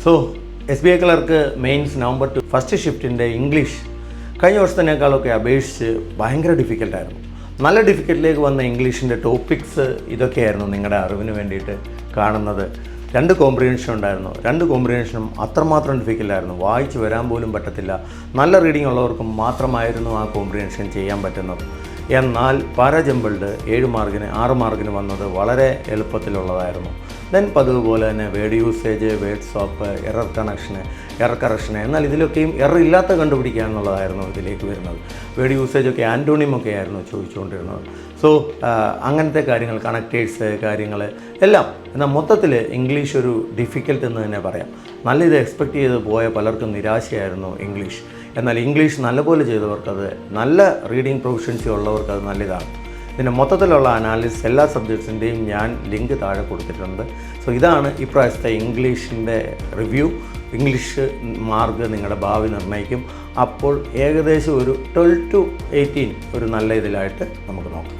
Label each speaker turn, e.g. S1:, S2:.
S1: So S B I clerk mains November 2 first ഷിഫ്റ്റിൻ്റെ English കഴിഞ്ഞ വർഷത്തിനേക്കാളൊക്കെ അപേക്ഷിച്ച് ഭയങ്കര ഡിഫിക്കൽട്ടായിരുന്നു. നല്ല ഡിഫിക്കൽട്ടിലേക്ക് വന്ന ഇംഗ്ലീഷിൻ്റെ ടോപ്പിക്സ് ഇതൊക്കെയായിരുന്നു നിങ്ങളുടെ അറിവിന് വേണ്ടിയിട്ട് കാണുന്നത്. 2 കോംപ്രിഹെൻഷൻ ഉണ്ടായിരുന്നു. 2 കോംപ്രിഹെൻഷനും അത്രമാത്രം ഡിഫിക്കൽട്ടായിരുന്നു. വായിച്ച് വരാൻ പോലും പറ്റത്തില്ല. നല്ല റീഡിംഗ് ഉള്ളവർക്കും മാത്രമായിരുന്നു ആ കോംപ്രിഹെൻഷൻ ചെയ്യാൻ പറ്റുന്നത്. എന്നാൽ പാരാജമ്പിൾഡ് 7 മാർക്കിന് 6 മാർക്കിന് വന്നത് വളരെ എളുപ്പത്തിലുള്ളതായിരുന്നു. ദെൻ പതിവ് പോലെ തന്നെ word usage, word swap, error കറക്ഷന് എന്നാൽ ഇതിലൊക്കെയും എറർ ഇല്ലാത്ത കണ്ടുപിടിക്കുക എന്നുള്ളതായിരുന്നു ഇതിലേക്ക് വരുന്നത്. വേർഡ് യൂസേജൊക്കെ ആൻറ്റോണിമൊക്കെ ആയിരുന്നു ചോദിച്ചുകൊണ്ടിരുന്നത്. സോ അങ്ങനത്തെ കാര്യങ്ങൾ, കണക്റ്റേഴ്സ് കാര്യങ്ങൾ എല്ലാം. എന്നാൽ മൊത്തത്തിൽ ഇംഗ്ലീഷ് ഒരു ഡിഫിക്കൽട്ട് എന്ന് തന്നെ പറയാം. നല്ല ഇത് എക്സ്പെക്റ്റ് ചെയ്ത് പോയ പലർക്കും നിരാശയായിരുന്നു ഇംഗ്ലീഷ്. എന്നാൽ ഇംഗ്ലീഷ് നല്ലപോലെ ചെയ്തവർക്കത്, നല്ല റീഡിംഗ് പ്രൊഫഷൻസി ഉള്ളവർക്കത് നല്ലതാണ്. ഇതിൻ്റെ മൊത്തത്തിലുള്ള അനാലിസിസ് എല്ലാ സബ്ജക്ട്സിൻ്റെയും ഞാൻ ലിങ്ക് താഴെ കൊടുത്തിട്ടുണ്ട്. സോ ഇതാണ് ഇപ്രാവശ്യത്തെ ഇംഗ്ലീഷിൻ്റെ റിവ്യൂ. ഇംഗ്ലീഷ് മാർക്ക് നിങ്ങളുടെ ഭാവി നിർണ്ണയിക്കും. അപ്പോൾ ഏകദേശം ഒരു 12 to 18 ഒരു നല്ല ഇതിലായിട്ട് നമുക്ക് നോക്കാം.